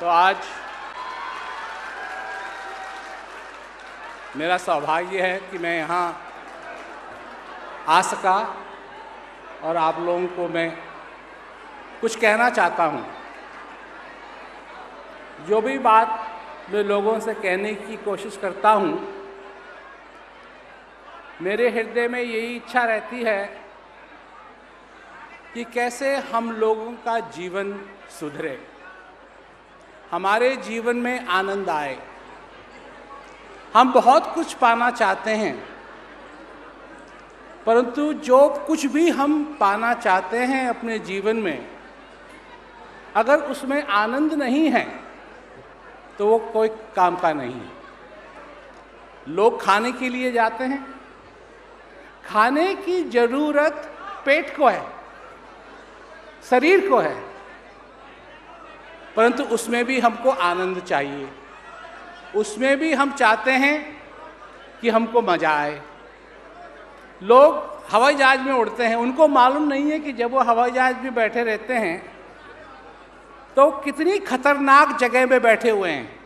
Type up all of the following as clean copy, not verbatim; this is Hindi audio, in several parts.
तो आज मेरा सौभाग्य है कि मैं यहाँ आ सका और आप लोगों को मैं कुछ कहना चाहता हूँ। जो भी बात मैं लोगों से कहने की कोशिश करता हूँ, मेरे हृदय में यही इच्छा रहती है कि कैसे हम लोगों का जीवन सुधरे, हमारे जीवन में आनंद आए। हम बहुत कुछ पाना चाहते हैं, परंतु जो कुछ भी हम पाना चाहते हैं अपने जीवन में, अगर उसमें आनंद नहीं है तो वो कोई काम का नहीं है। लोग खाने के लिए जाते हैं, खाने की जरूरत पेट को है, शरीर को है, परंतु उसमें भी हमको आनंद चाहिए। उसमें भी हम चाहते हैं कि हमको मजा आए। लोग हवाई जहाज में उड़ते हैं, उनको मालूम नहीं है कि जब वो हवाई जहाज में बैठे रहते हैं तो कितनी खतरनाक जगह में बैठे हुए हैं।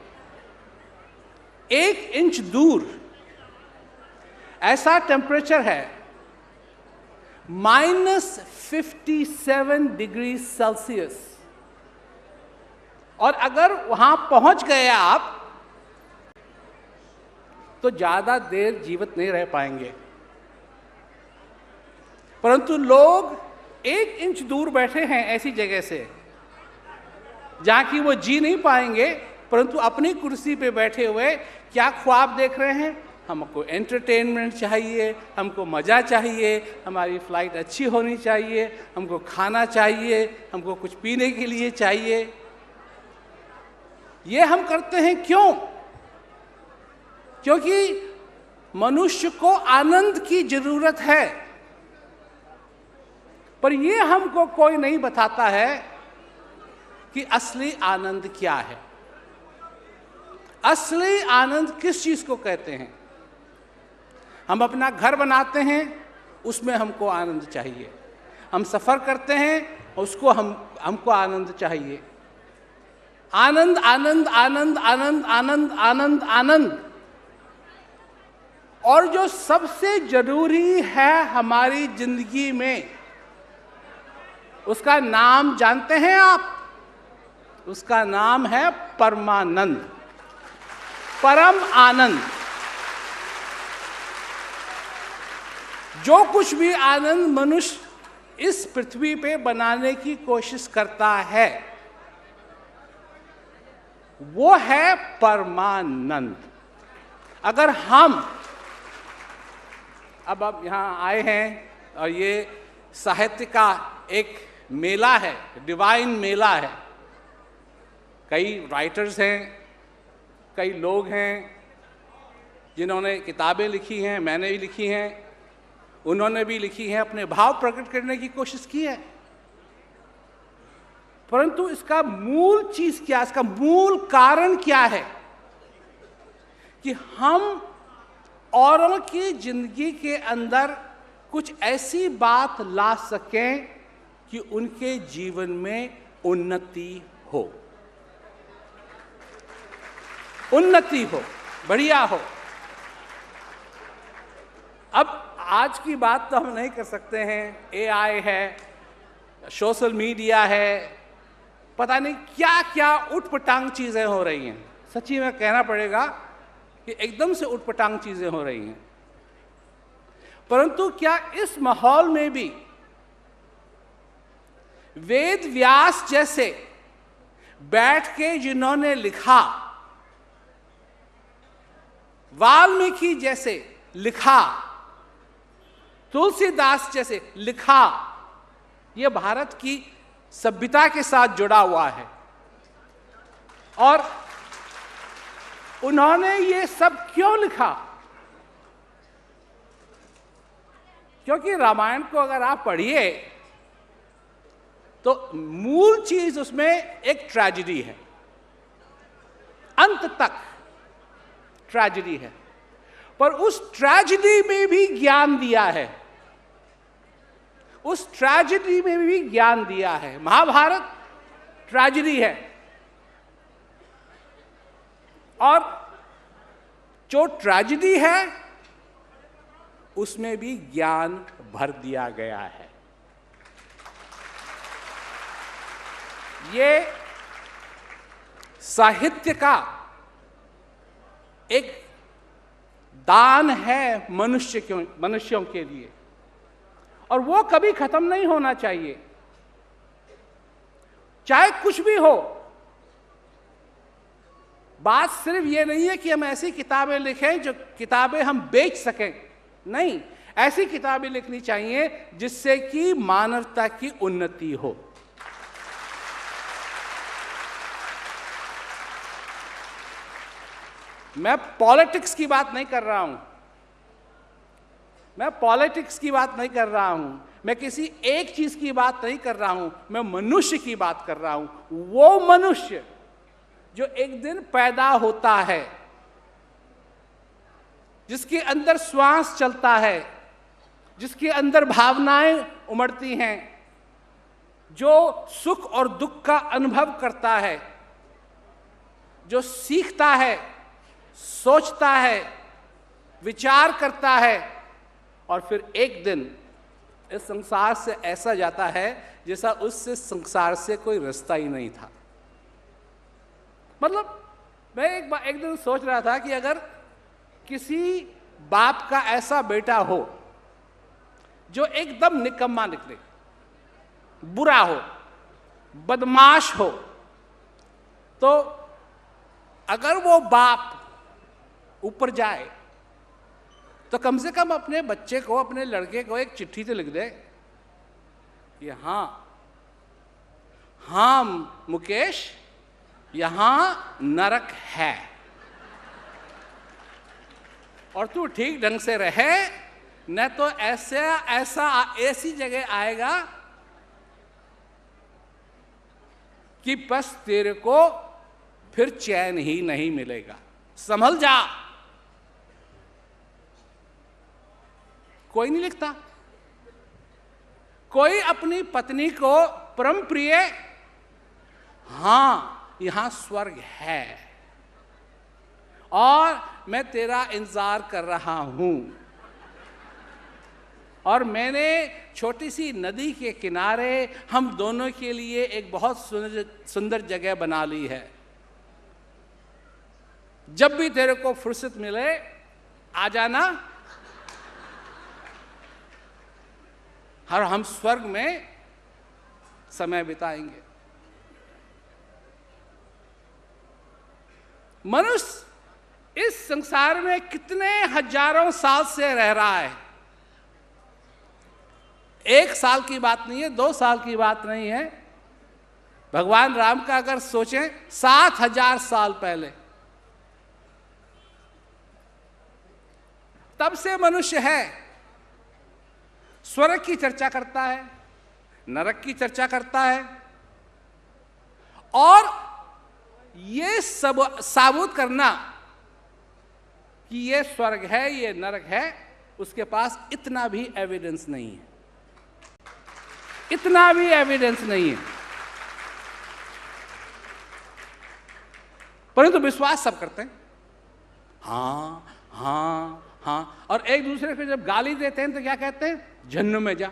1 इंच दूर ऐसा टेम्परेचर है -57 डिग्री सेल्सियस, और अगर वहां पहुंच गए आप तो ज्यादा देर जीवित नहीं रह पाएंगे। परंतु लोग 1 इंच दूर बैठे हैं ऐसी जगह से जहां की वो जी नहीं पाएंगे, परंतु अपनी कुर्सी पे बैठे हुए क्या ख्वाब देख रहे हैं? हमको एंटरटेनमेंट चाहिए, हमको मज़ा चाहिए, हमारी फ्लाइट अच्छी होनी चाहिए, हमको खाना चाहिए, हमको कुछ पीने के लिए चाहिए। ये हम करते हैं क्यों? क्योंकि मनुष्य को आनंद की जरूरत है, पर ये हमको कोई नहीं बताता है कि असली आनंद क्या है। असली आनंद किस चीज को कहते हैं? हम अपना घर बनाते हैं, उसमें हमको आनंद चाहिए। हम सफर करते हैं, उसको हमको आनंद चाहिए। आनंद आनंद आनंद आनंद आनंद आनंद आनंद। और जो सबसे जरूरी है हमारी जिंदगी में, उसका नाम जानते हैं आप? उसका नाम है परमानंद, परम आनंद। जो कुछ भी आनंद मनुष्य इस पृथ्वी पे बनाने की कोशिश करता है, वो है परमानंद। अगर हम अब यहाँ आए हैं और ये साहित्य का एक मेला है, डिवाइन मेला है। कई राइटर्स हैं, कई लोग हैं जिन्होंने किताबें लिखी हैं, मैंने भी लिखी हैं, उन्होंने भी लिखी हैं, अपने भाव प्रकट करने की कोशिश की है। परंतु इसका मूल चीज क्या, इसका मूल कारण क्या है कि हम औरों की जिंदगी के अंदर कुछ ऐसी बात ला सकें कि उनके जीवन में उन्नति हो, उन्नति हो, बढ़िया हो। अब आज की बात तो हम नहीं कर सकते हैं, AI है, सोशल मीडिया है, पता नहीं क्या क्या उटपटांग चीजें हो रही हैं। सच्ची में कहना पड़ेगा कि एकदम से उटपटांग चीजें हो रही हैं। परंतु क्या इस माहौल में भी वेद व्यास जैसे बैठ के जिन्होंने लिखा, वाल्मीकि जैसे लिखा, तुलसीदास जैसे लिखा, यह भारत की सभ्यता के साथ जुड़ा हुआ है। और उन्होंने ये सब क्यों लिखा? क्योंकि रामायण को अगर आप पढ़िए तो मूल चीज उसमें एक ट्रेजेडी है, अंत तक ट्रेजेडी है, पर उस ट्रेजेडी में भी ज्ञान दिया है, उस ट्रेजेडी में भी ज्ञान दिया है। महाभारत ट्रेजेडी है, और जो ट्रेजेडी है उसमें भी ज्ञान भर दिया गया है। ये साहित्य का एक दान है मनुष्यों के लिए, और वो कभी खत्म नहीं होना चाहिए, चाहे कुछ भी हो। बात सिर्फ ये नहीं है कि हम ऐसी किताबें लिखें जो किताबें हम बेच सकें, नहीं, ऐसी किताबें लिखनी चाहिए जिससे कि मानवता की उन्नति हो। मैं पॉलिटिक्स की बात नहीं कर रहा हूं, मैं पॉलिटिक्स की बात नहीं कर रहा हूं, मैं किसी एक चीज की बात नहीं कर रहा हूं, मैं मनुष्य की बात कर रहा हूं। वो मनुष्य जो एक दिन पैदा होता है, जिसके अंदर श्वास चलता है, जिसके अंदर भावनाएं उमड़ती हैं, जो सुख और दुख का अनुभव करता है, जो सीखता है, सोचता है, विचार करता है, और फिर एक दिन इस संसार से ऐसा जाता है जैसा उससे संसार से कोई रास्ता ही नहीं था। मतलब मैं एक दिन सोच रहा था कि अगर किसी बाप का ऐसा बेटा हो जो एकदम निकम्मा निकले, बुरा हो, बदमाश हो, तो अगर वो बाप ऊपर जाए तो कम से कम अपने बच्चे को, अपने लड़के को एक चिट्ठी तो लिख दे कि हाँ मुकेश, यहां नरक है और तू ठीक ढंग से रहे, न तो ऐसी जगह आएगा कि बस तेरे को फिर चैन ही नहीं मिलेगा, संभल जा। कोई नहीं लिखता। कोई अपनी पत्नी को परम प्रिय, हां यहां स्वर्ग है और मैं तेरा इंतजार कर रहा हूं, और मैंने छोटी सी नदी के किनारे हम दोनों के लिए एक बहुत सुंदर जगह बना ली है। जब भी तेरे को फुर्सत मिले आ जाना, और हम स्वर्ग में समय बिताएंगे। मनुष्य इस संसार में कितने हजारों साल से रह रहा है। 1 साल की बात नहीं है, 2 साल की बात नहीं है। भगवान राम का अगर सोचें 7000 साल पहले, तब से मनुष्य है। स्वर्ग की चर्चा करता है, नरक की चर्चा करता है, और ये सब साबुत करना कि ये स्वर्ग है, ये नरक है, उसके पास इतना भी एविडेंस नहीं है, इतना भी एविडेंस नहीं है। परंतु विश्वास सब करते हैं, हाँ हाँ हाँ, और एक दूसरे को जब गाली देते हैं तो क्या कहते हैं? जहन्नुम में जा।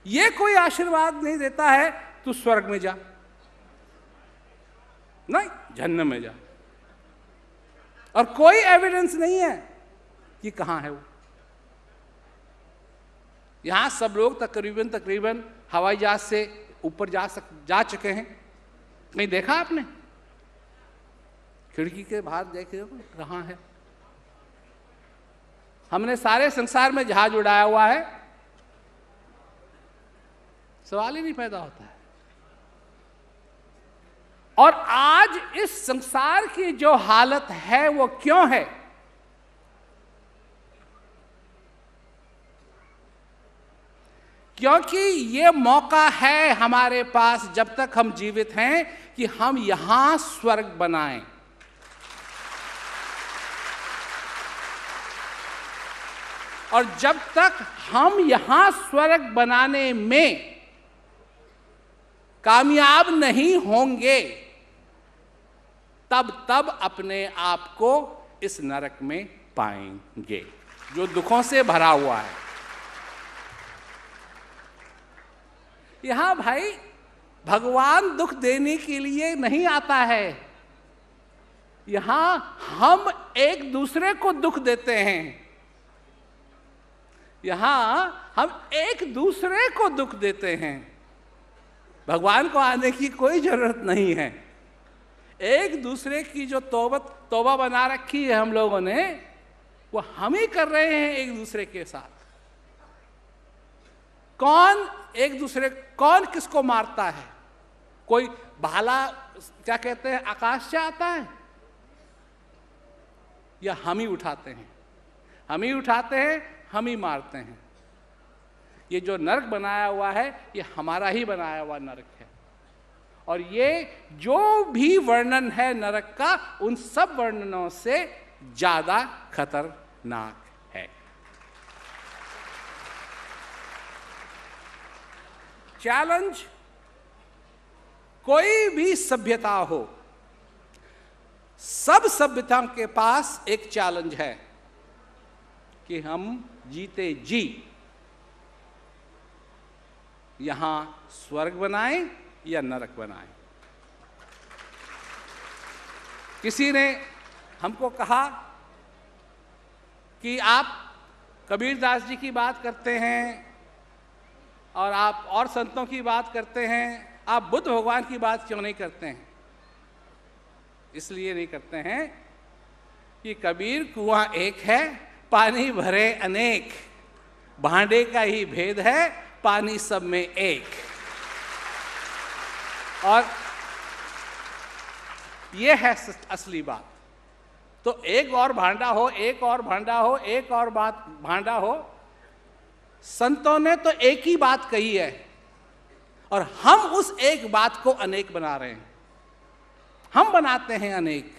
ये कोई आशीर्वाद नहीं देता है तू स्वर्ग में जा, नहीं, जहन्नुम में जा। और कोई एविडेंस नहीं है कि कहां है वो। यहां सब लोग तकरीबन हवाई जहाज से ऊपर जा चुके हैं। कहीं देखा आपने? खिड़की के बाहर देखे कहां है? हमने सारे संसार में जहाज उड़ाया हुआ है, सवाल ही नहीं पैदा होता है। और आज इस संसार की जो हालत है वो क्यों है? क्योंकि ये मौका है हमारे पास जब तक हम जीवित हैं कि हम यहां स्वर्ग बनाएं। और जब तक हम यहां स्वर्ग बनाने में कामयाब नहीं होंगे, तब अपने आप को इस नरक में पाएंगे जो दुखों से भरा हुआ है। यहां भाई भगवान दुख देने के लिए नहीं आता है, यहां हम एक दूसरे को दुख देते हैं, यहां हम एक दूसरे को दुख देते हैं। भगवान को आने की कोई जरूरत नहीं है। एक दूसरे की जो तौबा बना रखी है हम लोगों ने, वो हम ही कर रहे हैं एक दूसरे के साथ। कौन किसको मारता है? कोई भाला क्या कहते हैं आकाश से आता है, या हम ही उठाते हैं? हम ही उठाते हैं, हम ही मारते हैं। ये जो नरक बनाया हुआ है, ये हमारा ही बनाया हुआ नरक है। और ये जो भी वर्णन है नरक का, उन सब वर्णनों से ज्यादा खतरनाक है। चैलेंज, कोई भी सभ्यता हो, सब सभ्यताओं के पास एक चैलेंज है कि हम जीते जी यहां स्वर्ग बनाएं या नरक बनाएं। किसी ने हमको कहा कि आप कबीरदास जी की बात करते हैं और आप और संतों की बात करते हैं, आप बुद्ध भगवान की बात क्यों नहीं करते हैं? इसलिए नहीं करते हैं कि कबीर कुआं एक है, पानी भरे अनेक, भांडे का ही भेद है, पानी सब में एक। और ये है असली बात। तो एक और भांडा हो, एक और भांडा हो, एक और भांडा हो। संतों ने तो एक ही बात कही है और हम उस एक बात को अनेक बना रहे हैं। हम बनाते हैं अनेक।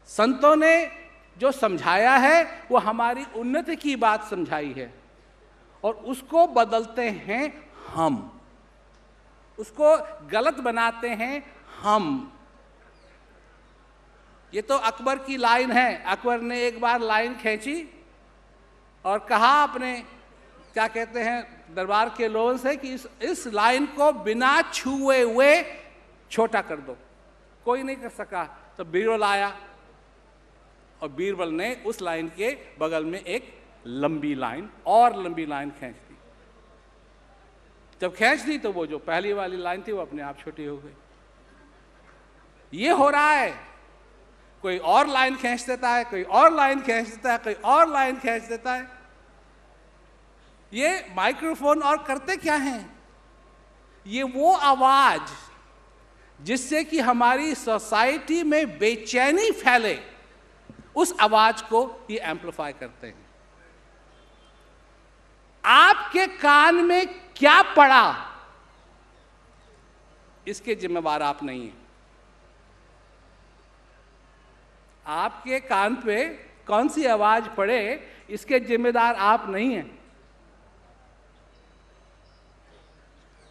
संतों ने जो समझाया है वो हमारी उन्नति की बात समझाई है और उसको बदलते हैं हम, उसको गलत बनाते हैं हम। ये तो अकबर की लाइन है। अकबर ने एक बार लाइन खींची और कहा अपने क्या कहते हैं दरबार के लोगों से कि इस लाइन को बिना छुए हुए छोटा कर दो। कोई नहीं कर सका, तो बीरबल आया और बीरबल ने उस लाइन के बगल में एक लंबी लाइन और लंबी लाइन खींच दी। जब खींच दी तो वो जो पहली वाली लाइन थी वो अपने आप छोटी हो गई। ये हो रहा है, कोई और लाइन खींच देता है, कोई और लाइन खींच देता है, कोई और लाइन खींच देता है। ये माइक्रोफोन और करते क्या हैं? ये वो आवाज जिससे कि हमारी सोसाइटी में बेचैनी फैले, उस आवाज को ये एम्पलीफाई करते हैं। आपके कान में क्या पड़ा, इसके जिम्मेवार आप नहीं हैं। आपके कान पे कौन सी आवाज पड़े, इसके जिम्मेदार आप नहीं हैं,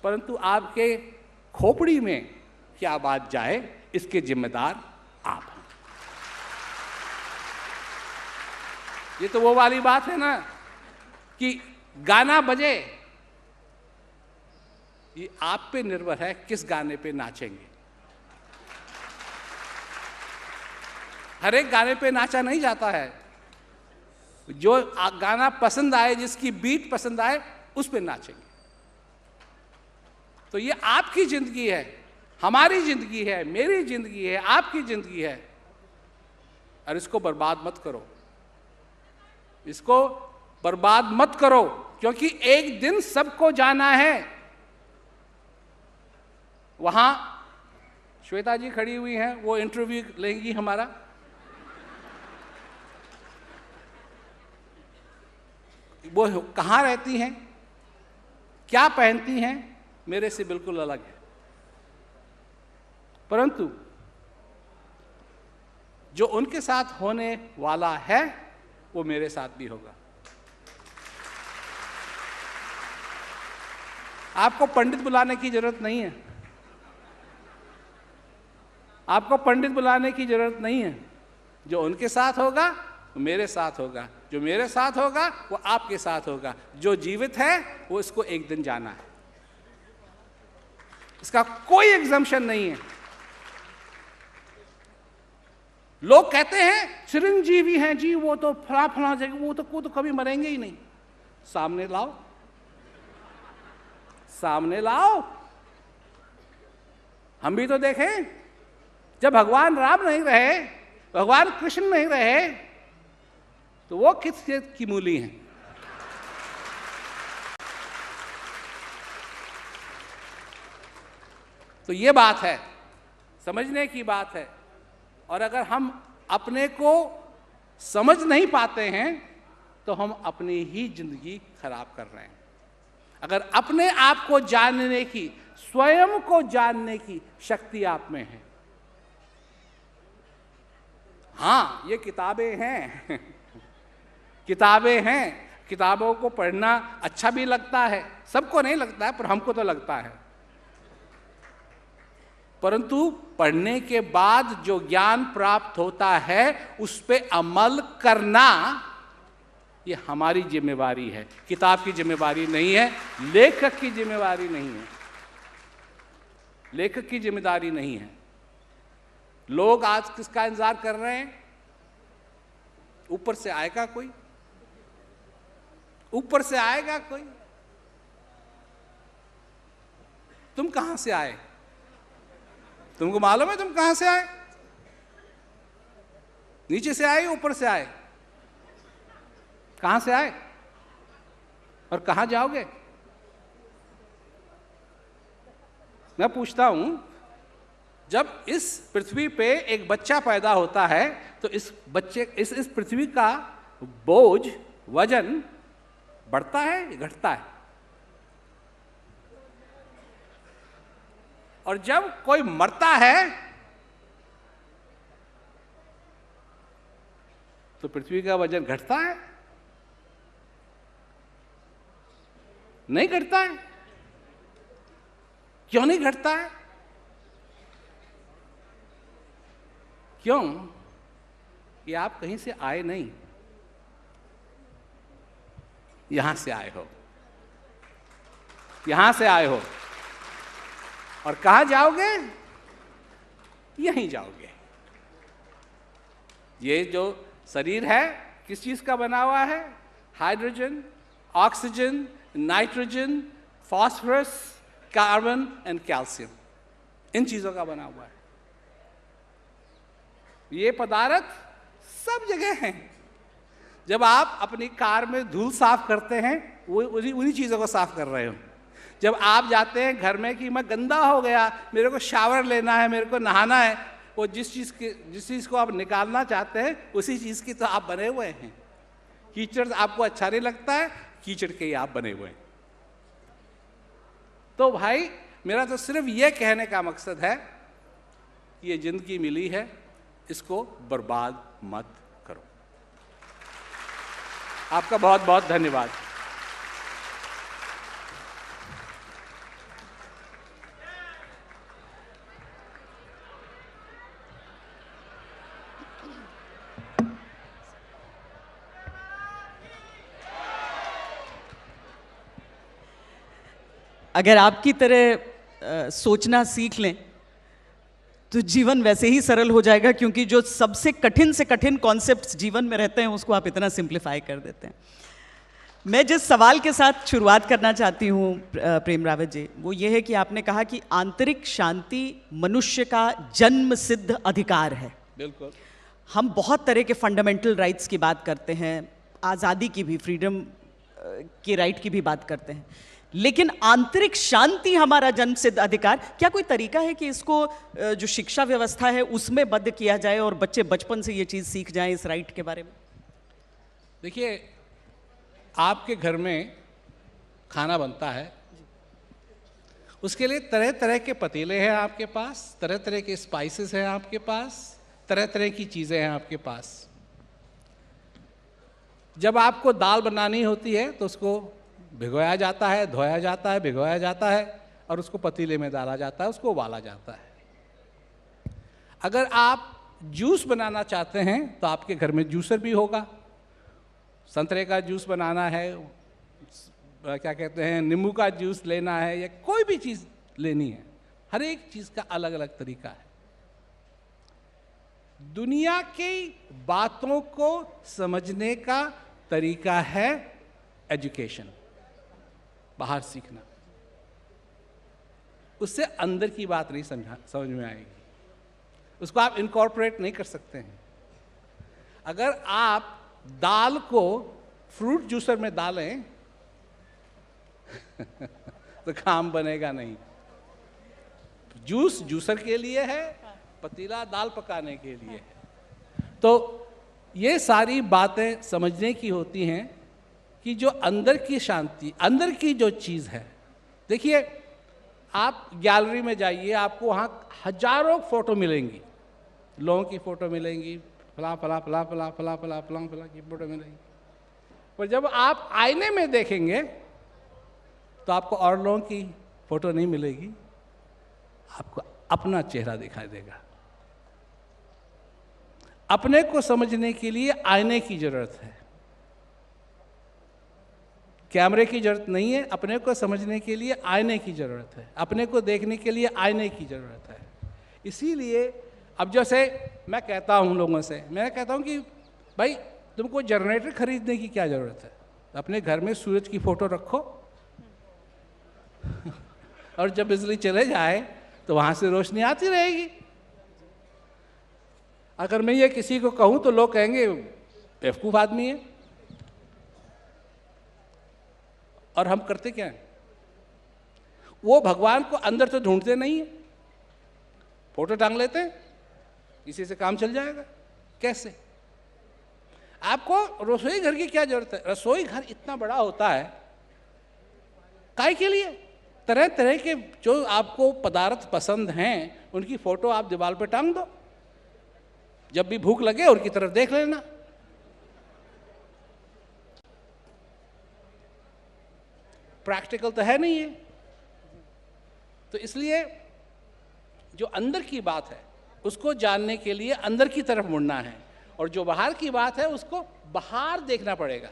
परंतु आपके खोपड़ी में क्या बात जाए, इसके जिम्मेदार आप हैं। ये तो वो वाली बात है ना कि गाना बजे, ये आप पे निर्भर है किस गाने पे नाचेंगे। हर एक गाने पे नाचा नहीं जाता है। जो गाना पसंद आए, जिसकी बीट पसंद आए, उस पे नाचेंगे। तो ये आपकी जिंदगी है, हमारी जिंदगी है, मेरी जिंदगी है, आपकी जिंदगी है। और इसको बर्बाद मत करो, इसको बर्बाद मत करो, क्योंकि एक दिन सबको जाना है। वहां श्वेता जी खड़ी हुई हैं, वो इंटरव्यू लेंगी हमारा। वो कहाँ रहती हैं, क्या पहनती हैं, मेरे से बिल्कुल अलग है। परंतु जो उनके साथ होने वाला है वो मेरे साथ भी होगा। आपको पंडित बुलाने की जरूरत नहीं है, आपको पंडित बुलाने की जरूरत नहीं है। जो उनके साथ होगा वो मेरे साथ होगा, जो मेरे साथ होगा वो आपके साथ होगा। जो जीवित है वो इसको एक दिन जाना है, इसका कोई एग्जम्पशन नहीं है। लोग कहते हैं चिरंजीवी हैं जी, वो तो फला फला जगह, वो तो कभी मरेंगे ही नहीं। सामने लाओ, सामने लाओ, हम भी तो देखें। जब भगवान राम नहीं रहे, भगवान कृष्ण नहीं रहे, तो वो किस चीज की मूली हैं? तो ये बात है, समझने की बात है। और अगर हम अपने को समझ नहीं पाते हैं तो हम अपनी ही जिंदगी खराब कर रहे हैं। अगर अपने आप को जानने की, स्वयं को जानने की शक्ति आप में है, हाँ ये किताबें हैं किताबें हैं, किताबों को पढ़ना अच्छा भी लगता है, सबको नहीं लगता है पर हमको तो लगता है। परंतु पढ़ने के बाद जो ज्ञान प्राप्त होता है उस पे अमल करना ये हमारी जिम्मेवारी है, किताब की जिम्मेवारी नहीं है, लेखक की जिम्मेवारी नहीं है, लेखक की जिम्मेदारी नहीं है। लोग आज किसका इंतजार कर रहे हैं? ऊपर से आएगा कोई, ऊपर से आएगा कोई। तुम कहां से आए? तुमको मालूम है तुम कहां से आए? नीचे से आए, ऊपर से आए? कहां से आए और कहां जाओगे? मैं पूछता हूं, जब इस पृथ्वी पे एक बच्चा पैदा होता है तो इस बच्चे इस पृथ्वी का बोझ, वजन बढ़ता है, घटता है? और जब कोई मरता है तो पृथ्वी का वजन घटता है? नहीं घटता है। क्यों नहीं घटता है? क्यों? कि आप कहीं से आए नहीं, यहां से आए हो, यहां से आए हो। और कहां जाओगे? यहीं जाओगे। ये जो शरीर है किस चीज का बना हुआ है? Hydrogen, oxygen, nitrogen, phosphorus, carbon and calcium, इन चीजों का बना हुआ है। ये पदार्थ सब जगह हैं। जब आप अपनी कार में धूल साफ करते हैं वो उन्हीं चीजों को साफ कर रहे हो। जब आप जाते हैं घर में कि मैं गंदा हो गया, मेरे को शावर लेना है, मेरे को नहाना है, वो जिस चीज़ को आप निकालना चाहते हैं उसी चीज़ की तो आप बने हुए हैं। कीचड़ आपको अच्छा नहीं लगता है, कीचड़ के ही आप बने हुए हैं। तो भाई मेरा तो सिर्फ ये कहने का मकसद है कि ये जिंदगी मिली है, इसको बर्बाद मत करो। आपका बहुत बहुत धन्यवाद। अगर आपकी तरह सोचना सीख लें तो जीवन वैसे ही सरल हो जाएगा, क्योंकि जो सबसे कठिन से कठिन कॉन्सेप्ट्स जीवन में रहते हैं उसको आप इतना सिंप्लीफाई कर देते हैं। मैं जिस सवाल के साथ शुरुआत करना चाहती हूँ प्रेम रावत जी, वो ये है कि आपने कहा कि आंतरिक शांति मनुष्य का जन्म सिद्ध अधिकार है। बिल्कुल। हम बहुत तरह के फंडामेंटल राइट्स की बात करते हैं, आज़ादी की भी, फ्रीडम के राइट की भी बात करते हैं, लेकिन आंतरिक शांति हमारा जन्मसिद्ध अधिकार, क्या कोई तरीका है कि इसको जो शिक्षा व्यवस्था है उसमें बद्ध किया जाए और बच्चे बचपन से ये चीज़ सीख जाएं इस राइट के बारे में? देखिए, आपके घर में खाना बनता है, उसके लिए तरह तरह के पतीले हैं आपके पास, तरह तरह के स्पाइसेस हैं आपके पास, तरह तरह की चीज़ें हैं आपके पास। जब आपको दाल बनानी होती है तो उसको भिगोया जाता है, धोया जाता है, भिगोया जाता है और उसको पतीले में डाला जाता है, उसको उबाला जाता है। अगर आप जूस बनाना चाहते हैं तो आपके घर में जूसर भी होगा। संतरे का जूस बनाना है, क्या कहते हैं, नींबू का जूस लेना है या कोई भी चीज़ लेनी है, हर एक चीज़ का अलग अलग तरीका है। दुनिया की बातों को समझने का तरीका है एजुकेशन, बाहर सीखना। उससे अंदर की बात नहीं समझ में आएगी, उसको आप इनकॉर्पोरेट नहीं कर सकते हैं। अगर आप दाल को फ्रूट जूसर में डालें तो काम बनेगा नहीं। जूस जूसर के लिए है, पतीला दाल पकाने के लिए है। तो ये सारी बातें समझने की होती हैं कि जो अंदर की शांति, अंदर की जो चीज़ है। देखिए, आप गैलरी में जाइए, आपको वहाँ हजारों फोटो मिलेंगी, लोगों की फ़ोटो मिलेंगी, फला फला फला फला फला फला फला फला की फ़ोटो मिलेंगी। पर जब आप आईने में देखेंगे तो आपको और लोगों की फ़ोटो नहीं मिलेगी, आपको अपना चेहरा दिखाई देगा। अपने को समझने के लिए आईने की ज़रूरत है, कैमरे की ज़रूरत नहीं है। अपने को समझने के लिए आईने की ज़रूरत है, अपने को देखने के लिए आईने की ज़रूरत है। इसीलिए अब जैसे मैं कहता हूँ लोगों से, मैं कहता हूँ कि भाई तुमको जनरेटर खरीदने की क्या ज़रूरत है, अपने घर में सूरज की फ़ोटो रखो और जब बिजली चले जाए तो वहाँ से रोशनी आती रहेगी। अगर मैं ये किसी को कहूँ तो लोग कहेंगे बेवकूफ़ आदमी है। और हम करते क्या हैं? वो भगवान को अंदर तो ढूंढते नहीं है, फोटो टांग लेते हैं, इसी से काम चल जाएगा। कैसे? आपको रसोई घर की क्या जरूरत है? रसोई घर इतना बड़ा होता है, काय के लिए? तरह तरह के जो आपको पदार्थ पसंद हैं उनकी फोटो आप दीवार पे टांग दो, जब भी भूख लगे उनकी तरफ देख लेना। प्रैक्टिकल तो है नहीं है। तो इसलिए जो अंदर की बात है उसको जानने के लिए अंदर की तरफ मुड़ना है, और जो बाहर की बात है उसको बाहर देखना पड़ेगा।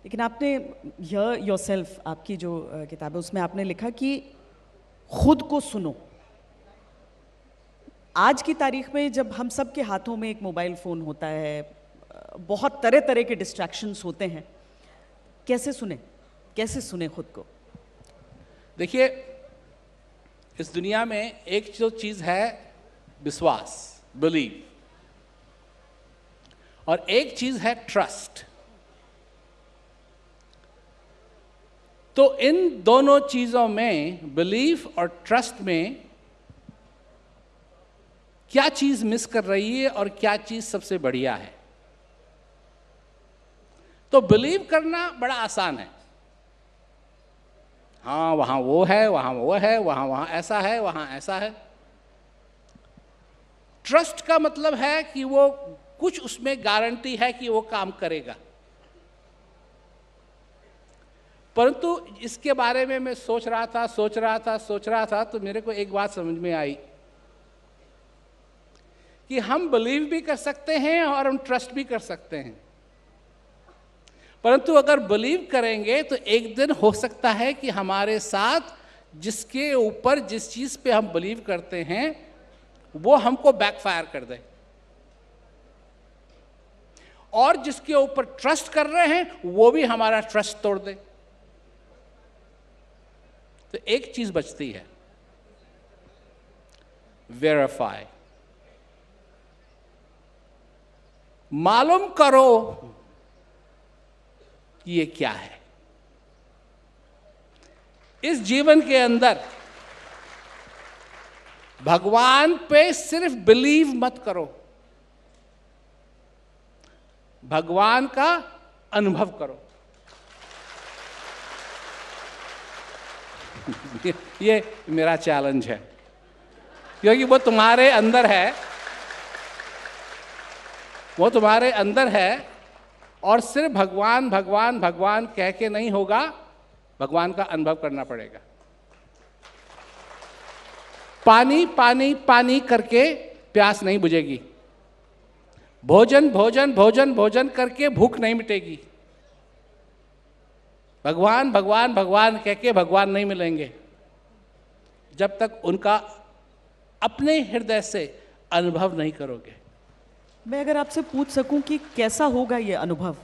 लेकिन आपने हियर योरसेल्फ, आपकी जो किताब है उसमें आपने लिखा कि खुद को सुनो। आज की तारीख में जब हम सब के हाथों में एक मोबाइल फ़ोन होता है, बहुत तरह तरह के डिस्ट्रैक्शंस होते हैं, कैसे सुने, कैसे सुने खुद को? देखिए, इस दुनिया में एक जो चीज़ है विश्वास, बिलीव, और एक चीज़ है ट्रस्ट। तो इन दोनों चीज़ों में, बिलीफ और ट्रस्ट में, क्या चीज़ मिस कर रही है और क्या चीज़ सबसे बढ़िया है? तो बिलीव करना बड़ा आसान है। हाँ, वहाँ वो है, वहाँ वो है, वहाँ ऐसा है, वहाँ ऐसा है। ट्रस्ट का मतलब है कि वो कुछ उसमें गारंटी है कि वो काम करेगा। परंतु इसके बारे में मैं सोच रहा था तो मेरे को एक बात समझ में आई कि हम बिलीव भी कर सकते हैं और हम ट्रस्ट भी कर सकते हैं। परंतु अगर बिलीव करेंगे तो एक दिन हो सकता है कि हमारे साथ जिसके ऊपर, जिस चीज़ पे हम बिलीव करते हैं, वो हमको बैकफायर कर दे, और जिसके ऊपर ट्रस्ट कर रहे हैं वो भी हमारा ट्रस्ट तोड़ दे। तो एक चीज बचती है, वेरीफाई। मालूम करो कि ये क्या है। इस जीवन के अंदर भगवान पे सिर्फ बिलीव मत करो, भगवान का अनुभव करो। ये मेरा चैलेंज है, क्योंकि वो तुम्हारे अंदर है, वो तुम्हारे अंदर है, और सिर्फ भगवान भगवान भगवान कह के नहीं होगा, भगवान का अनुभव करना पड़ेगा। पानी पानी पानी करके प्यास नहीं बुझेगी, भोजन भोजन भोजन भोजन करके भूख नहीं मिटेगी, भगवान भगवान भगवान कह के भगवान नहीं मिलेंगे जब तक उनका अपने हृदय से अनुभव नहीं करोगे। मैं अगर आपसे पूछ सकूं कि कैसा होगा ये अनुभव,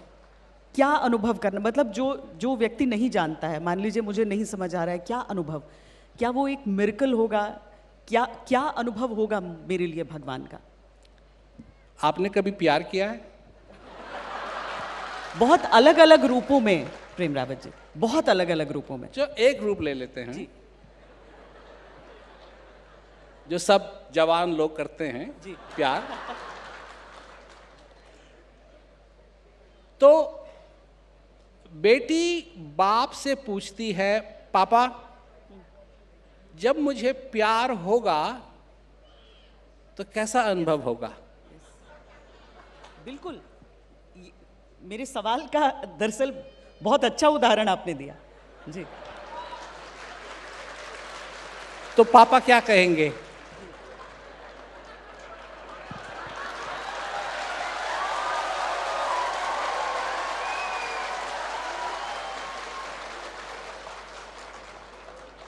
क्या अनुभव करना, मतलब जो व्यक्ति नहीं जानता है, मान लीजिए मुझे नहीं समझ आ रहा है, क्या अनुभव, क्या वो एक मिरेकल होगा, क्या क्या अनुभव होगा मेरे लिए भगवान का? आपने कभी प्यार किया है? बहुत अलग अलग रूपों में प्रेम रावत जी, बहुत अलग अलग रूपों में। जो एक रूप ले लेते हैं जी, जो सब जवान लोग करते हैं जी, प्यार। तो बेटी बाप से पूछती है, पापा जब मुझे प्यार होगा तो कैसा अनुभव होगा? बिल्कुल, मेरे सवाल का दरअसल बहुत अच्छा उदाहरण आपने दिया जी। तो पापा क्या कहेंगे?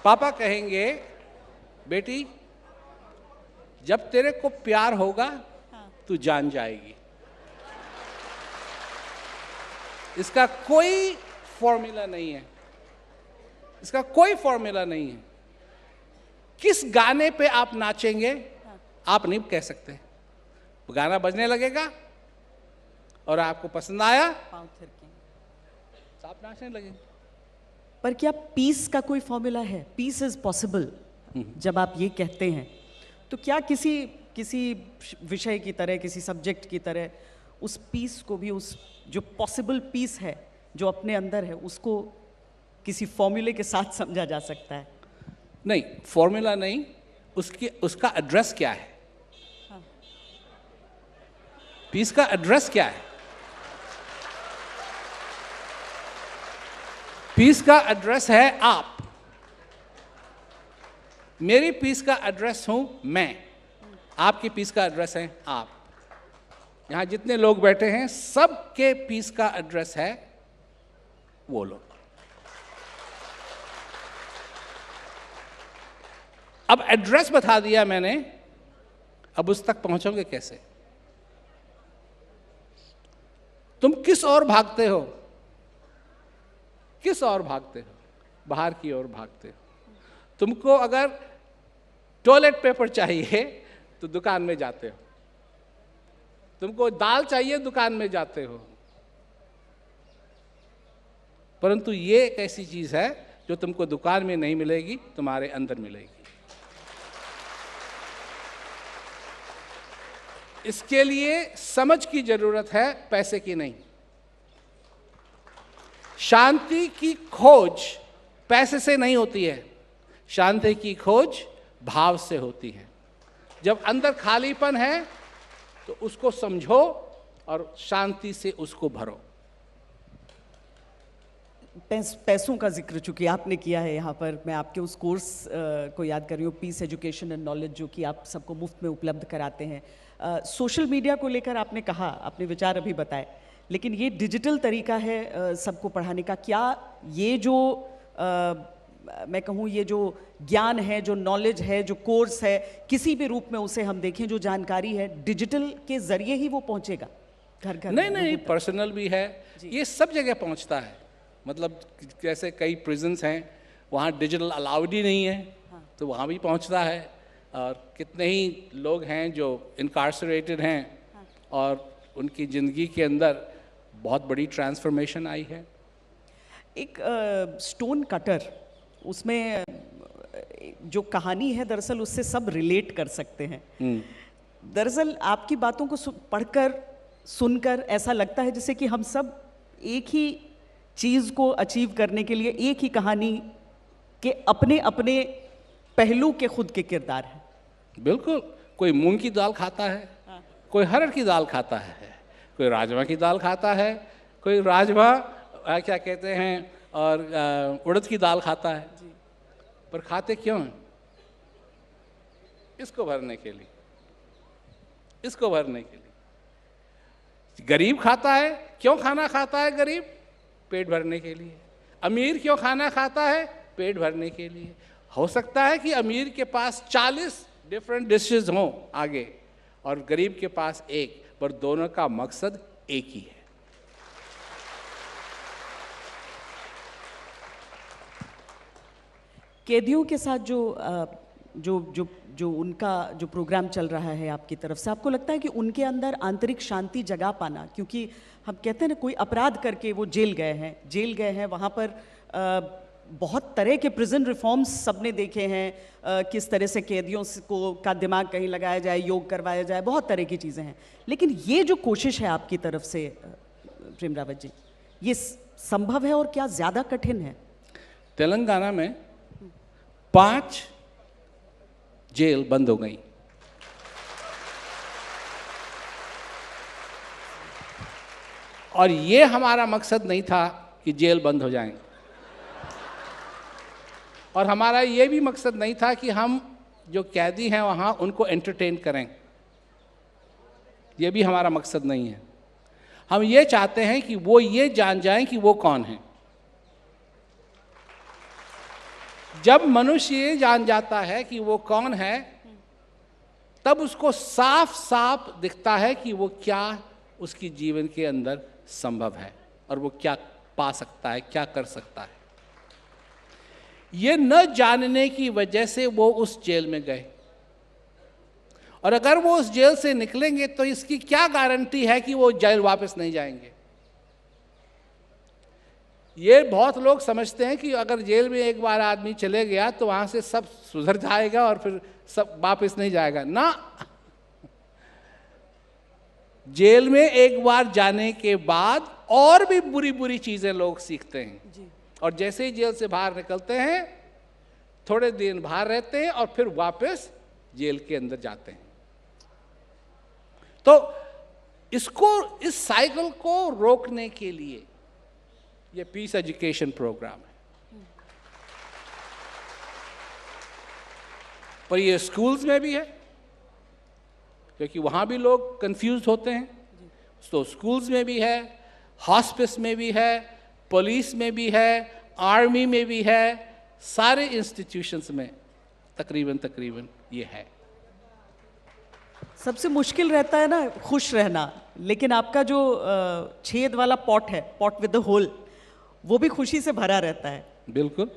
पापा कहेंगे, बेटी जब तेरे को प्यार होगा तू जान जाएगी। इसका कोई फॉर्मूला नहीं है, इसका कोई फॉर्मूला नहीं है। किस गाने पे आप नाचेंगे आप नहीं कह सकते। गाना बजने लगेगा और आपको पसंद आया तो आप नाचने लगेंगे। पर क्या पीस का कोई फॉर्मूला है? पीस इज पॉसिबल जब आप ये कहते हैं, तो क्या किसी विषय की तरह, किसी सब्जेक्ट की तरह उस पीस को भी, उस जो पॉसिबल पीस है जो अपने अंदर है, उसको किसी फॉर्मूले के साथ समझा जा सकता है? नहीं, फॉर्मूला नहीं, उसका एड्रेस क्या है? हाँ। पीस का एड्रेस क्या है? पीस का एड्रेस है आप। मेरी पीस का एड्रेस हूं मैं, आपकी पीस का एड्रेस है आप। यहां जितने लोग बैठे हैं सबके पीस का एड्रेस है वो लोग। अब एड्रेस बता दिया मैंने, अब उस तक पहुंचोगे कैसे? तुम किस ओर भागते हो? किस ओर भागते हो? बाहर की ओर भागते हो। तुमको अगर टॉयलेट पेपर चाहिए तो दुकान में जाते हो, तुमको दाल चाहिए दुकान में जाते हो। परंतु ये एक ऐसी चीज है जो तुमको दुकान में नहीं मिलेगी, तुम्हारे अंदर मिलेगी। इसके लिए समझ की जरूरत है, पैसे की नहीं। शांति की खोज पैसे से नहीं होती है, शांति की खोज भाव से होती है। जब अंदर खालीपन है तो उसको समझो और शांति से उसको भरो। पैसों का जिक्र चूंकि आपने किया है यहाँ पर, मैं आपके उस कोर्स को याद कर रही हूँ, पीस एजुकेशन एंड नॉलेज, जो कि आप सबको मुफ्त में उपलब्ध कराते हैं। सोशल मीडिया को लेकर आपने कहा, आपने विचार अभी बताए, लेकिन ये डिजिटल तरीका है सबको पढ़ाने का। क्या ये जो मैं कहूँ, ये जो ज्ञान है, जो नॉलेज है, जो कोर्स है, किसी भी रूप में उसे हम देखें, जो जानकारी है, डिजिटल के जरिए ही वो पहुँचेगा घर घर? नहीं, पर्सनल भी है, ये सब जगह पहुँचता है। मतलब जैसे कई प्रिजन्स हैं वहाँ डिजिटल अलाउड ही नहीं है, हाँ। तो वहाँ भी पहुँचता है। और कितने ही लोग हैं जो इनकार्सरेटेड हैं, हाँ। और उनकी ज़िंदगी के अंदर बहुत बड़ी ट्रांसफॉर्मेशन आई है। एक स्टोन कटर, उसमें जो कहानी है दरअसल उससे सब रिलेट कर सकते हैं। दरअसल आपकी बातों को पढ़कर, सुनकर ऐसा लगता है जैसे कि हम सब एक ही चीज़ को अचीव करने के लिए एक ही कहानी के अपने अपने पहलू के खुद के किरदार हैं। बिल्कुल, कोई मूंग की दाल खाता है, हाँ। कोई हरड़ की दाल खाता है, कोई राजमा की दाल खाता है, कोई राजमा क्या कहते हैं और उड़द की दाल खाता है, पर खाते क्यों हैं? इसको भरने के लिए, इसको भरने के लिए। गरीब खाता है, क्यों खाना खाता है गरीब? पेट भरने के लिए। अमीर क्यों खाना खाता है? पेट भरने के लिए। हो सकता है कि अमीर के पास 40 डिफरेंट डिशेस हों आगे और गरीब के पास एक, पर दोनों का मकसद एक ही है। कैदियों के साथ जो उनका जो प्रोग्राम चल रहा है आपकी तरफ से, आपको लगता है कि उनके अंदर आंतरिक शांति जगा पाना, क्योंकि हम कहते हैं ना कोई अपराध करके वो जेल गए हैं, वहाँ पर बहुत तरह के प्रिजन रिफॉर्म्स सबने देखे हैं, किस तरह से कैदियों को का दिमाग कहीं लगाया जाए, योग करवाया जाए, बहुत तरह की चीज़ें हैं। लेकिन ये जो कोशिश है आपकी तरफ से प्रेम रावत जी, ये संभव है और क्या ज़्यादा कठिन है? तेलंगाना में 5 जेल बंद हो गई और ये हमारा मकसद नहीं था कि जेल बंद हो जाएं, और हमारा ये भी मकसद नहीं था कि हम जो कैदी हैं वहाँ उनको एंटरटेन करें, ये भी हमारा मकसद नहीं है। हम ये चाहते हैं कि वो ये जान जाएं कि वो कौन है। जब मनुष्य ये जान जाता है कि वो कौन है, तब उसको साफ साफ दिखता है कि वो क्या उसकी जीवन के अंदर संभव है और वो क्या पा सकता है, क्या कर सकता है। ये न जानने की वजह से वो उस जेल में गए, और अगर वो उस जेल से निकलेंगे तो इसकी क्या गारंटी है कि वो जेल वापस नहीं जाएंगे। ये बहुत लोग समझते हैं कि अगर जेल में एक बार आदमी चले गया तो वहां से सब सुधर जाएगा और फिर सब वापस नहीं जाएगा ना। जेल में एक बार जाने के बाद और भी बुरी बुरी चीजें लोग सीखते हैं जी। और जैसे ही जेल से बाहर निकलते हैं, थोड़े दिन बाहर रहते हैं और फिर वापस जेल के अंदर जाते हैं। तो इस साइकिल को रोकने के लिए ये पीस एजुकेशन प्रोग्राम है। पर ये स्कूल्स में भी है, क्योंकि वहां भी लोग कंफ्यूज होते हैं। तो स्कूल्स में भी है, हॉस्पिस में भी है, पुलिस में भी है, आर्मी में भी है, सारे इंस्टीट्यूशंस में तकरीबन ये है। सबसे मुश्किल रहता है ना खुश रहना, लेकिन आपका जो छेद वाला पॉट है, पॉट विद द होल, वो भी खुशी से भरा रहता है। बिल्कुल।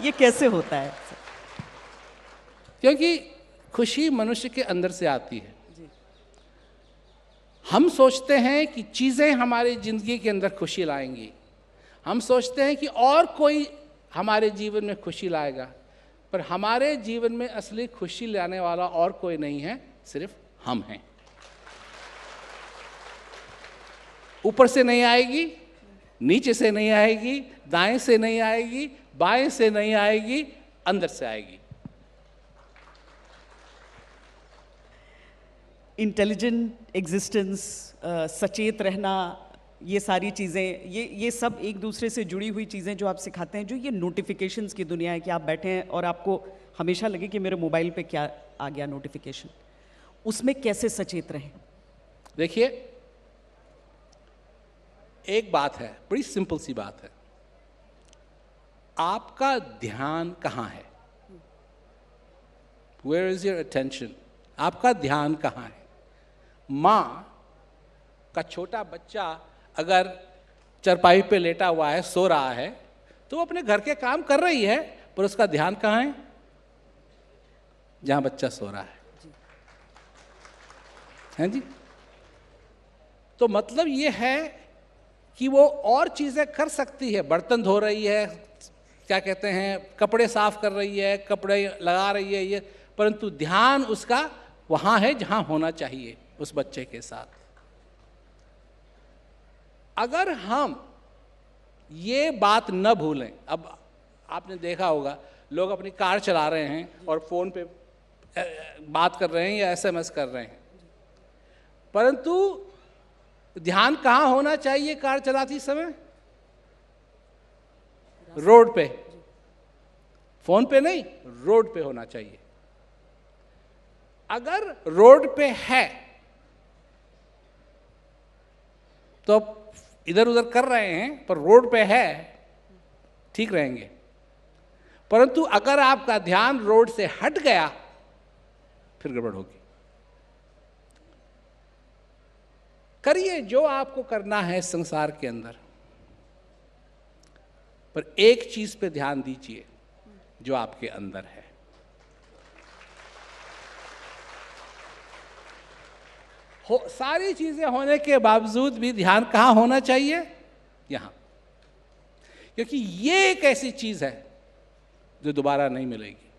ये कैसे होता है? क्योंकि खुशी मनुष्य के अंदर से आती है। हम सोचते हैं कि चीज़ें हमारी जिंदगी के अंदर खुशी लाएंगी, हम सोचते हैं कि और कोई हमारे जीवन में खुशी लाएगा, पर हमारे जीवन में असली खुशी लाने वाला और कोई नहीं है, सिर्फ हम हैं। ऊपर से नहीं आएगी, नीचे से नहीं आएगी, दाएं से नहीं आएगी, बाएं से नहीं आएगी, अंदर से आएगी। इंटेलिजेंट एग्जिस्टेंस, सचेत रहना, ये सारी चीज़ें, ये सब एक दूसरे से जुड़ी हुई चीज़ें जो आप सिखाते हैं। जो ये नोटिफिकेशंस की दुनिया है कि आप बैठे हैं और आपको हमेशा लगे कि मेरे मोबाइल पे क्या आ गया नोटिफिकेशन, उसमें कैसे सचेत रहें? देखिए, एक बात है, बड़ी सिंपल सी बात है, आपका ध्यान कहाँ है? Where is your attention? आपका ध्यान कहाँ है? माँ का छोटा बच्चा अगर चरपाई पे लेटा हुआ है, सो रहा है, तो वो अपने घर के काम कर रही है, पर उसका ध्यान कहाँ है? जहाँ बच्चा सो रहा है जी। तो मतलब ये है कि वो और चीज़ें कर सकती है, बर्तन धो रही है, क्या कहते हैं, कपड़े साफ कर रही है, कपड़े लगा रही है, ये, परंतु ध्यान उसका वहाँ है जहाँ होना चाहिए उस बच्चे के साथ। अगर हम ये बात न भूलें, अब आपने देखा होगा लोग अपनी कार चला रहे हैं और फ़ोन पे बात कर रहे हैं या SMS कर रहे हैं, परंतु ध्यान कहाँ होना चाहिए कार चलाती समय? रोड पे, फोन पे नहीं, रोड पे होना चाहिए। अगर रोड पे है तो इधर उधर कर रहे हैं पर रोड पे है, ठीक रहेंगे। परंतु अगर आपका ध्यान रोड से हट गया फिर गड़बड़ होगी। करिए जो आपको करना है संसार के अंदर, पर एक चीज पे ध्यान दीजिए जो आपके अंदर है। सारी चीजें होने के बावजूद भी ध्यान कहाँ होना चाहिए? यहां, क्योंकि ये एक ऐसी चीज है जो दोबारा नहीं मिलेगी।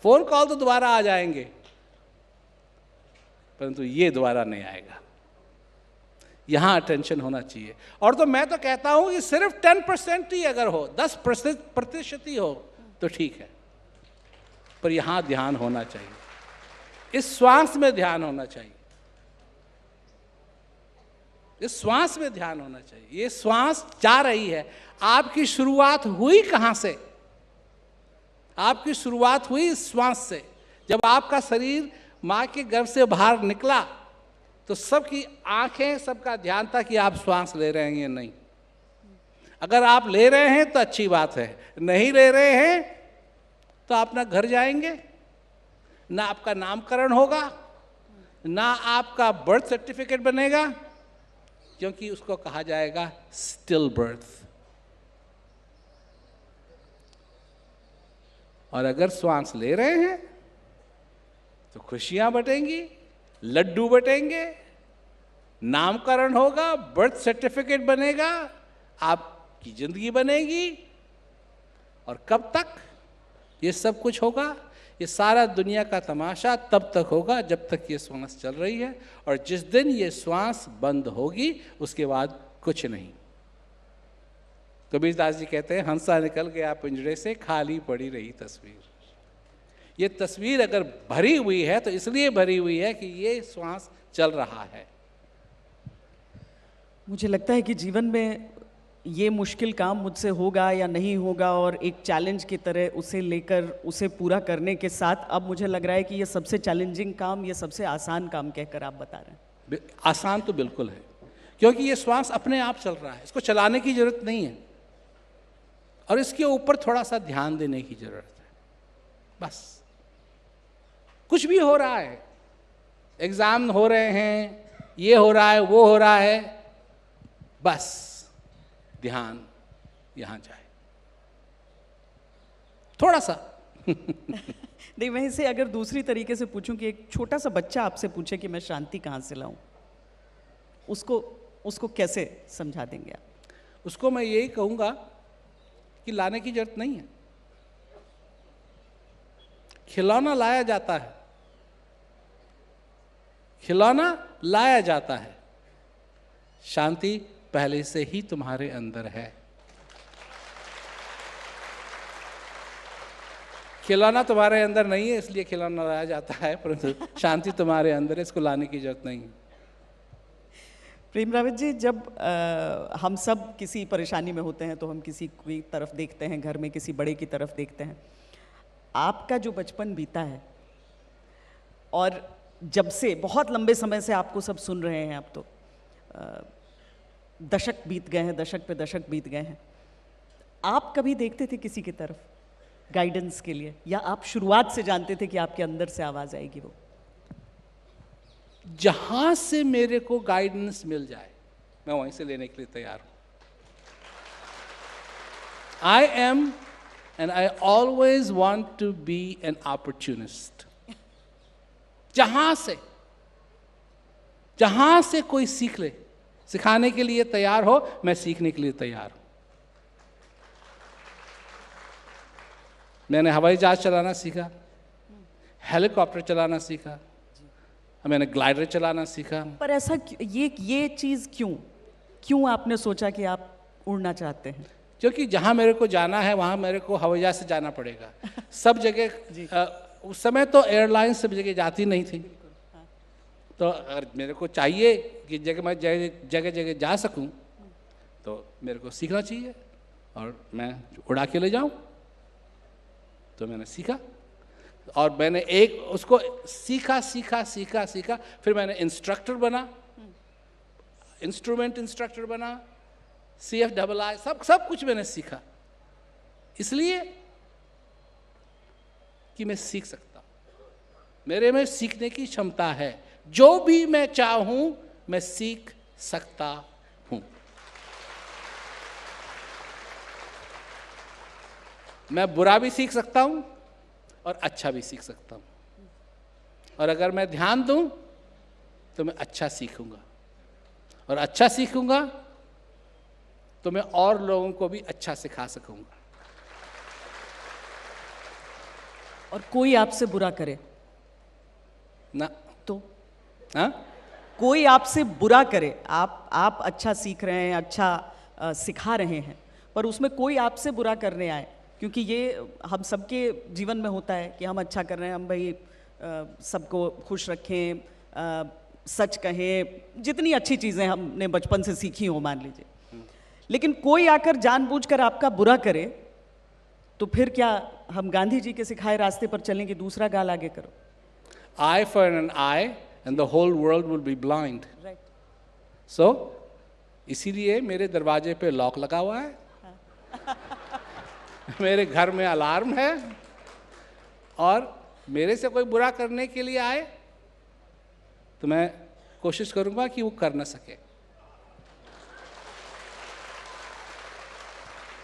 फोन कॉल तो दोबारा आ जाएंगे, परंतु ये दोबारा नहीं आएगा। यहां अटेंशन होना चाहिए। और तो मैं तो कहता हूं कि सिर्फ 10% ही अगर हो, 10% ही हो तो ठीक है, पर यहां ध्यान होना चाहिए। इस श्वास में ध्यान होना चाहिए, इस श्वास में ध्यान होना चाहिए। ये श्वास जा रही है, आपकी शुरुआत हुई कहां से? आपकी शुरुआत हुई इस श्वास से। जब आपका शरीर मां के गर्भ से बाहर निकला तो सबकी आंखें, सबका ध्यान था कि आप श्वास ले रहे हैं या नहीं। अगर आप ले रहे हैं तो अच्छी बात है, नहीं ले रहे हैं तो आप ना घर जाएंगे, ना आपका नामकरण होगा, ना आपका बर्थ सर्टिफिकेट बनेगा, क्योंकि उसको कहा जाएगा स्टिल बर्थ। और अगर श्वास ले रहे हैं तो खुशियां बटेंगी, लड्डू बटेंगे, नामकरण होगा, बर्थ सर्टिफिकेट बनेगा, आपकी जिंदगी बनेगी। और कब तक ये सब कुछ होगा? ये सारा दुनिया का तमाशा तब तक होगा जब तक ये श्वास चल रही है, और जिस दिन ये श्वास बंद होगी उसके बाद कुछ नहीं। कबीरदास जी कहते हैं, हंसा निकल गया पिंजरे से, खाली पड़ी रही तस्वीर। ये तस्वीर अगर भरी हुई है तो इसलिए भरी हुई है कि ये श्वास चल रहा है। मुझे लगता है कि जीवन में ये मुश्किल काम मुझसे होगा या नहीं होगा, और एक चैलेंज की तरह उसे लेकर उसे पूरा करने के साथ अब मुझे लग रहा है कि ये सबसे चैलेंजिंग काम, ये सबसे आसान काम कहकर आप बता रहे हैं। आसान तो बिल्कुल है, क्योंकि ये श्वास अपने आप चल रहा है, इसको चलाने की जरूरत नहीं है, और इसके ऊपर थोड़ा सा ध्यान देने की जरूरत है। बस कुछ भी हो रहा है, एग्जाम हो रहे हैं, ये हो रहा है, वो हो रहा है, बस ध्यान यहां जाए थोड़ा सा। नहीं, मैं इसे अगर दूसरी तरीके से पूछूं कि एक छोटा सा बच्चा आपसे पूछे कि मैं शांति कहाँ से लाऊं, उसको कैसे समझा देंगे आप? उसको मैं यही कहूंगा कि लाने की जरूरत नहीं है। खिलौना लाया जाता है, खिलौना लाया जाता है, शांति पहले से ही तुम्हारे अंदर है। खिलौना तुम्हारे अंदर नहीं है इसलिए खिलौना लाया जाता है, परंतु शांति तुम्हारे अंदर है, इसको लाने की जरूरत नहीं है। प्रेम रावत जी, जब हम सब किसी परेशानी में होते हैं तो हम किसी की तरफ देखते हैं, घर में किसी बड़े की तरफ देखते हैं। आपका जो बचपन बीता है, और जब से बहुत लंबे समय से आपको सब सुन रहे हैं, आप तो दशक बीत गए हैं, दशक पे दशक बीत गए हैं, आप कभी देखते थे किसी की तरफ गाइडेंस के लिए, या आप शुरुआत से जानते थे कि आपके अंदर से आवाज आएगी? वो जहां से मेरे को गाइडेंस मिल जाए मैं वहीं से लेने के लिए तैयार हूं। I am and I always want to be an opportunist. जहां से कोई सीख ले, सिखाने के लिए तैयार हो, मैं सीखने के लिए तैयार हूं। मैंने हवाई जहाज चलाना सीखा, हेलीकॉप्टर चलाना सीखा, मैंने ग्लाइडर चलाना सीखा। पर ऐसा ये चीज क्यों आपने सोचा कि आप उड़ना चाहते हैं? क्योंकि जहां मेरे को जाना है वहां मेरे को हवाई जहाज से जाना पड़ेगा। सब जगह उस समय तो एयरलाइन सब जगह जाती नहीं थी, तो अगर मेरे को चाहिए कि मैं जगह जगह जा सकूं, तो मेरे को सीखना चाहिए और मैं उड़ा के ले जाऊं। तो मैंने सीखा और मैंने एक उसको सीखा सीखा सीखा सीखा, फिर मैंने इंस्ट्रक्टर बना, इंस्ट्रूमेंट इंस्ट्रक्टर बना, CFII, सब कुछ मैंने सीखा, इसलिए कि मैं सीख सकता हूं। मेरे में सीखने की क्षमता है, जो भी मैं चाहूं मैं सीख सकता हूं। मैं बुरा भी सीख सकता हूं और अच्छा भी सीख सकता हूं, और अगर मैं ध्यान दूं तो मैं अच्छा सीखूंगा, और अच्छा सीखूंगा तो मैं और लोगों को भी अच्छा सिखा सकूंगा। और कोई आपसे बुरा करे ना तो? हाँ, कोई आपसे बुरा करे, आप अच्छा सीख रहे हैं, अच्छा सिखा रहे हैं, पर उसमें कोई आपसे बुरा करने आए, क्योंकि ये हम सबके जीवन में होता है कि हम अच्छा कर रहे हैं, हम भाई सबको खुश रखें, सच कहें, जितनी अच्छी चीज़ें हमने बचपन से सीखी हो मान लीजिए, लेकिन कोई आकर जानबूझकर आपका बुरा करे, तो फिर क्या हम गांधी जी के सिखाए रास्ते पर चलें कि दूसरा गाल आगे करो? eye for an eye and the whole world will be blind. Right. So इसीलिए मेरे दरवाजे पे लॉक लगा हुआ है, मेरे घर में अलार्म है, और मेरे से कोई बुरा करने के लिए आए तो मैं कोशिश करूंगा कि वो कर ना सके।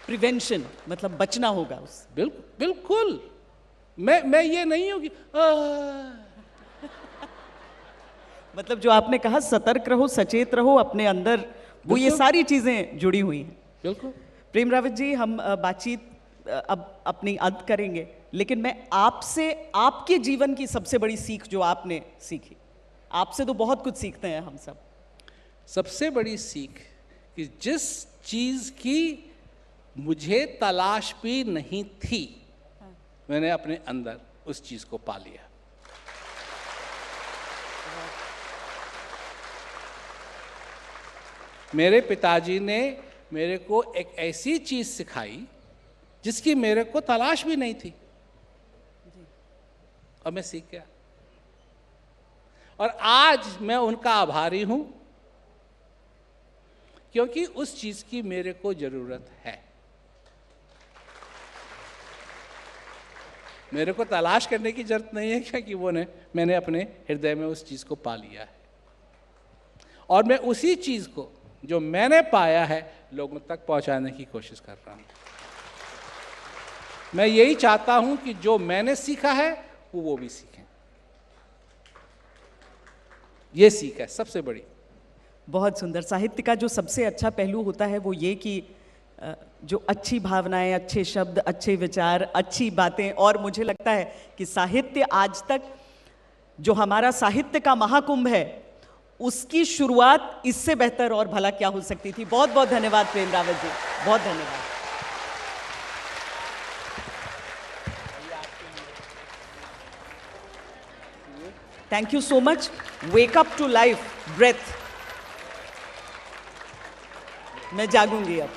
प्रिवेंशन मतलब बचना होगा उससे। बिल्कुल। मैं ये नहीं हूं कि मतलब जो आपने कहा सतर्क रहो, सचेत रहो अपने अंदर, वो ये सारी चीजें जुड़ी हुई हैं। बिल्कुल। प्रेम रावत जी, हम बातचीत अब अपनी अंत करेंगे, लेकिन मैं आपसे आपके जीवन की सबसे बड़ी सीख जो आपने सीखी, आपसे तो बहुत कुछ सीखते हैं हम सब, सबसे बड़ी सीख कि जिस चीज की मुझे तलाश भी नहीं थी, मैंने अपने अंदर उस चीज को पा लिया। मेरे पिताजी ने मेरे को एक ऐसी चीज सिखाई जिसकी मेरे को तलाश भी नहीं थी, और मैं सीख गया, और आज मैं उनका आभारी हूं, क्योंकि उस चीज की मेरे को जरूरत है। मेरे को तलाश करने की जरूरत नहीं है, क्योंकि मैंने अपने हृदय में उस चीज को पा लिया है, और मैं उसी चीज को जो मैंने पाया है लोगों तक पहुंचाने की कोशिश कर रहा हूं। मैं यही चाहता हूं कि जो मैंने सीखा है वो भी सीखें। ये सीख है सबसे बड़ी। बहुत सुंदर। साहित्य का जो सबसे अच्छा पहलू होता है वो ये कि जो अच्छी भावनाएं, अच्छे शब्द, अच्छे विचार, अच्छी बातें, और मुझे लगता है कि साहित्य आज तक जो हमारा साहित्य का महाकुंभ है उसकी शुरुआत इससे बेहतर और भला क्या हो सकती थी। बहुत बहुत धन्यवाद प्रेम रावत जी, बहुत धन्यवाद। Thank you so much. Wake up to life, breathe. मैं जागूंगी अब।